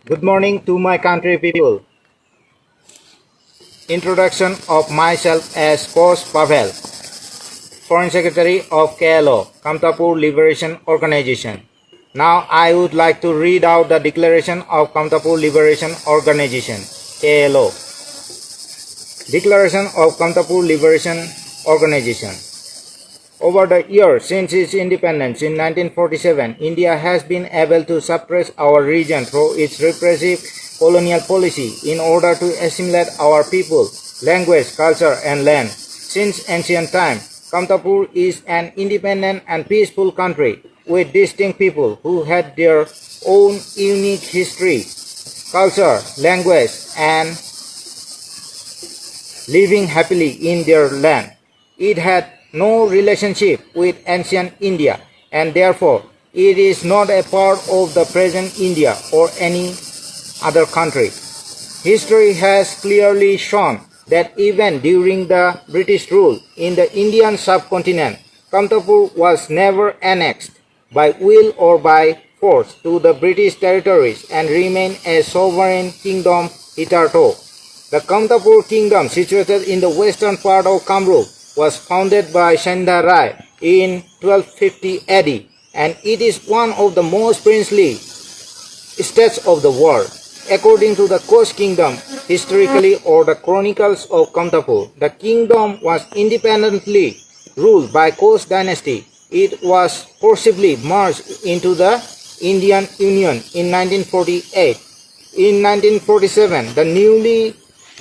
Good morning to my country people. Introduction of myself as Coach Pavel, Foreign Secretary of KLO, Kamtapur Liberation Organization. Now I would like to read out the Declaration of Kamtapur Liberation Organization, KLO. Declaration of Kamtapur Liberation Organization. Over the years since its independence in 1947, India has been able to suppress our region through its repressive colonial policy in order to assimilate our people, language, culture, and land. Since ancient times, Kamtapur is an independent and peaceful country with distinct people who had their own unique history, culture, language, and living happily in their land. It had no relationship with ancient India, and therefore it is not a part of the present India or any other country. History has clearly shown that even during the British rule in the Indian subcontinent, Kamtapur was never annexed by will or by force to the British territories and remained a sovereign kingdom hitherto. The Kamtapur kingdom, situated in the western part of Kamrup, was founded by Sandha Rai in 1250 AD, and it is one of the most princely states of the world. According to the Koch kingdom, historically, or the chronicles of Kamtapur, the kingdom was independently ruled by Koch dynasty. It was forcibly merged into the Indian Union in 1948. In 1947, the newly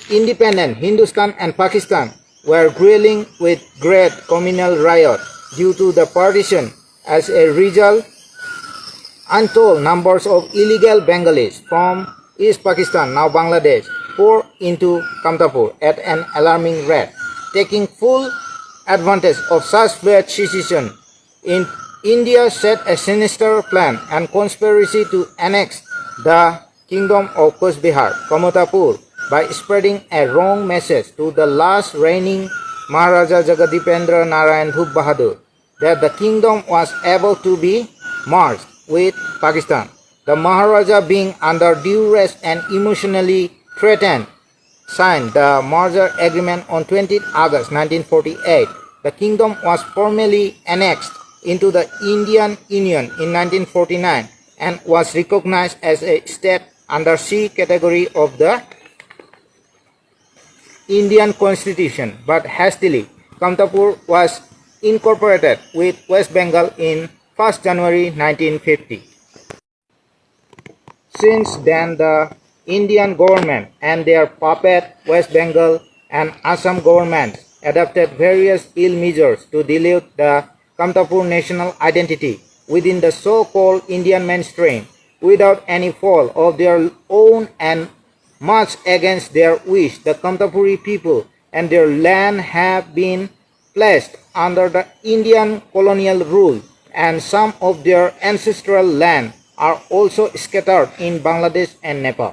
independent Hindustan and Pakistan were grueling with great communal riot due to the partition. As a result, untold numbers of illegal Bengalis from East Pakistan, now Bangladesh, poured into Kamtapur at an alarming rate. Taking full advantage of such bad secession, India set a sinister plan and conspiracy to annex the kingdom of Coach Bihar, Kamtapur, by spreading a wrong message to the last reigning Maharaja Jagadipendra Narayan Bhub Bahadur that the kingdom was able to be merged with Pakistan. The Maharaja, being under duress and emotionally threatened, signed the merger agreement on 20 August 1948. The kingdom was formally annexed into the Indian Union in 1949 and was recognized as a state under C category of the Indian Constitution, but hastily, Kamtapur was incorporated with West Bengal in 1st January 1950. Since then, the Indian government and their puppet West Bengal and Assam governments adopted various ill measures to dilute the Kamtapur national identity within the so-called Indian mainstream without any fault of their own and much against their wish. The Kamtapuri people and their land have been placed under the Indian colonial rule, and some of their ancestral land are also scattered in Bangladesh and Nepal.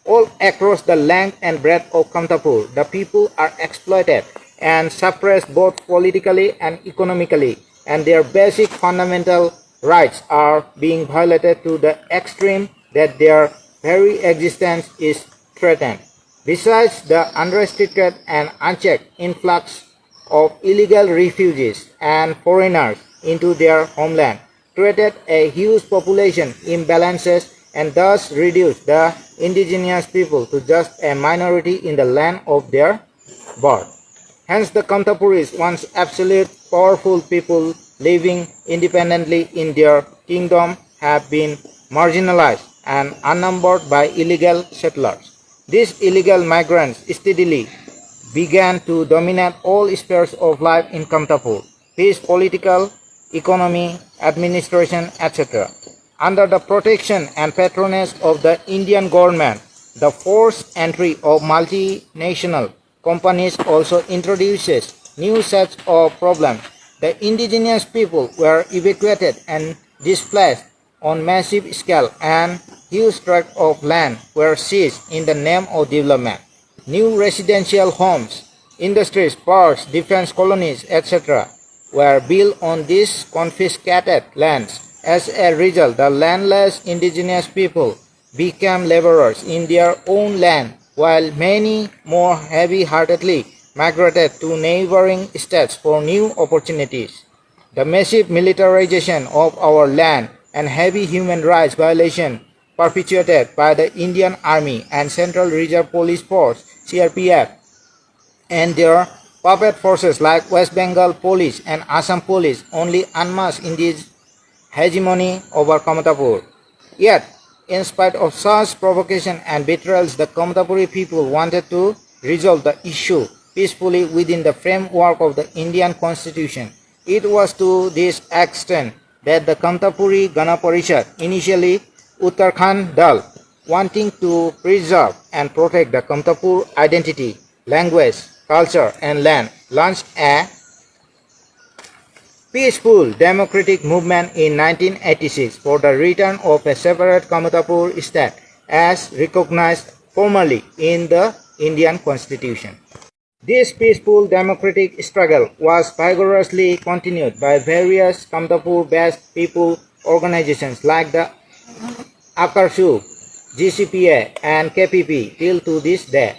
All across the length and breadth of Kamtapur, the people are exploited and suppressed both politically and economically, and their basic fundamental rights are being violated to the extreme that their very existence is threatened. Besides, the unrestricted and unchecked influx of illegal refugees and foreigners into their homeland created a huge population imbalances and thus reduced the indigenous people to just a minority in the land of their birth. Hence, the Kamtapuris, once absolute powerful people living independently in their kingdom, have been marginalized and unnumbered by illegal settlers. These illegal migrants steadily began to dominate all spheres of life in Kamtapur: peace, political, economy, administration, etc. Under the protection and patronage of the Indian government, the forced entry of multinational companies also introduces new sets of problems. The indigenous people were evacuated and displaced on massive scale, and huge tracts of land were seized in the name of development. New residential homes, industries, parks, defense colonies, etc. were built on these confiscated lands. As a result, the landless indigenous people became laborers in their own land, while many more heavy-heartedly migrated to neighboring states for new opportunities. The massive militarization of our land and heavy human rights violations perpetuated by the Indian Army and Central Reserve Police Force (CRPF) and their puppet forces like West Bengal Police and Assam Police only unmasked India's hegemony over Kamatapur. Yet, in spite of such provocation and betrayals, the Kamatapuri people wanted to resolve the issue peacefully within the framework of the Indian constitution. It was to this extent that the Kamatapuri Gana Parishad, initially Uttarakhand Dal, wanting to preserve and protect the Kamatapur identity, language, culture and land, launched a peaceful democratic movement in 1986 for the return of a separate Kamatapur state as recognized formally in the Indian constitution. This peaceful democratic struggle was vigorously continued by various Kamatapur-based people organizations like the Akarsu, GCPA and KPP till to this day.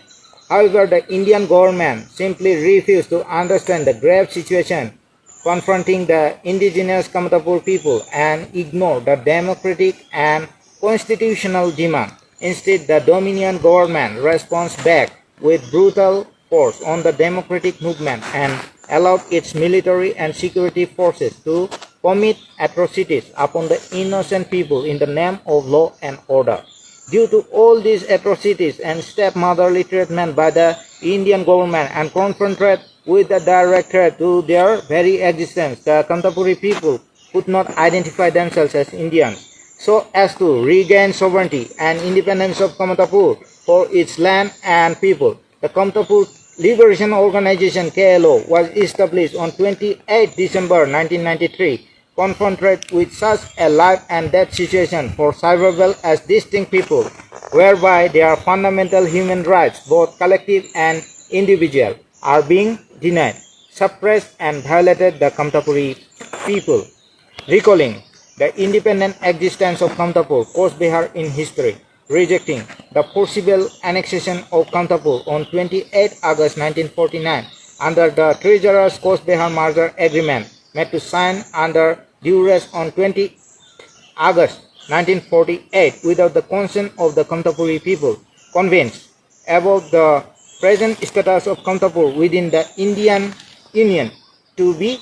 However, the Indian government simply refused to understand the grave situation confronting the indigenous Kamatapur people and ignore the democratic and constitutional demand. Instead, the Dominion government responds back with brutal force on the democratic movement and allowed its military and security forces to commit atrocities upon the innocent people in the name of law and order. Due to all these atrocities and stepmotherly treatment by the Indian government and confronted with the direct threat to their very existence, the Kamatapuri people could not identify themselves as Indians so as to regain sovereignty and independence of Kamatapur for its land and people. The Kamatapur Liberation Organization KLO was established on 28 December 1993, confronted with such a life and death situation for survival as distinct people, whereby their fundamental human rights, both collective and individual, are being denied, suppressed and violated the Kamatapuri people. Recalling the independent existence of Kamatapur, Coast in history, rejecting the forcible annexation of Kamatapur on 28 August 1949 under the Treasurer's Coast Merger Agreement made to sign under duress on 20 August 1948 without the consent of the Kamatapuri people, convinced about the present status of Kamatapur within the Indian Union to be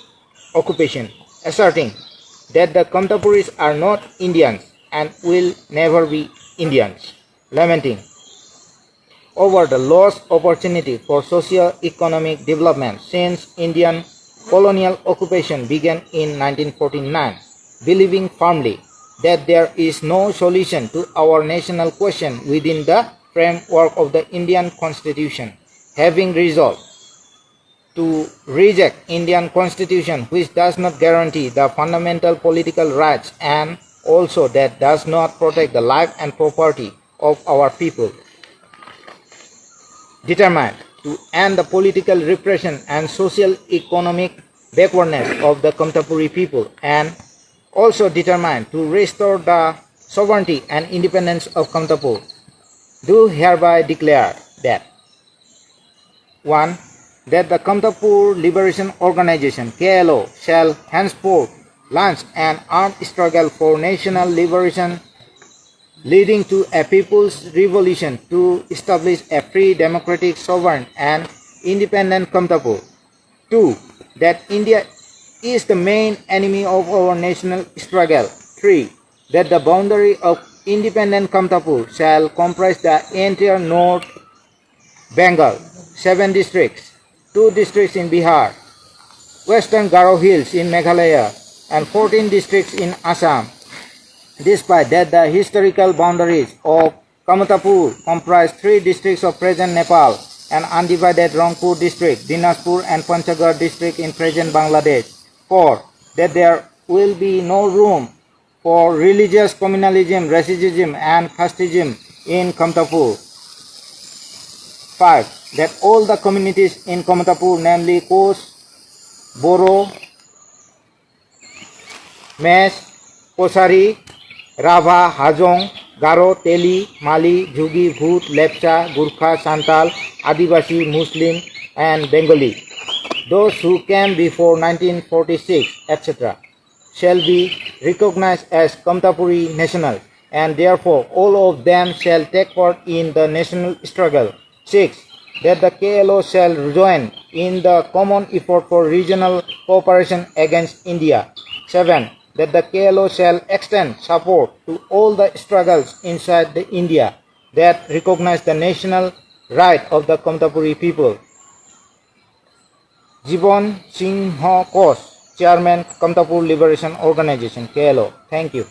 occupation, asserting that the Kamatapuris are not Indians and will never be Indians, lamenting over the lost opportunity for socio-economic development since Indian colonial occupation began in 1949, believing firmly that there is no solution to our national question within the framework of the Indian Constitution, having resolved to reject Indian Constitution which does not guarantee the fundamental political rights and also that does not protect the life and property of our people. Determined to end the political repression and social economic backwardness of the Kamatapuri people and also determined to restore the sovereignty and independence of Kamatapur, do hereby declare that 1. That the Kamatapur Liberation Organization KLO shall henceforth launch an armed struggle for national liberation leading to a people's revolution to establish a free, democratic, sovereign and independent Kamatapur. 2. That India is the main enemy of our national struggle. 3. That the boundary of independent Kamatapur shall comprise the entire North Bengal, 7 districts, 2 districts in Bihar, Western Garo Hills in Meghalaya, and 14 districts in Assam. Despite that, the historical boundaries of Kamatapur comprise 3 districts of present Nepal and undivided Rangpur district, Dinajpur and Panchgarh district in present Bangladesh. 4. That there will be no room for religious communalism, racism and casteism in Kamatapur. 5. That all the communities in Kamatapur, namely Kos, Boro, Mes, Kosari, Rava, Hajong, Garo, Teli, Mali, Jugi, Bhut, Lepcha, Gurkha, Santal, Adivasi, Muslim, and Bengali. Those who came before 1946, etc., shall be recognized as Kamtapuri national, and therefore all of them shall take part in the national struggle. 6. That the KLO shall join in the common effort for regional cooperation against India. 7. That the KLO shall extend support to all the struggles inside the India that recognize the national right of the Kamtapuri people. Jibon Singh Kos, Chairman, Kamtapur Liberation Organization, KLO. Thank you.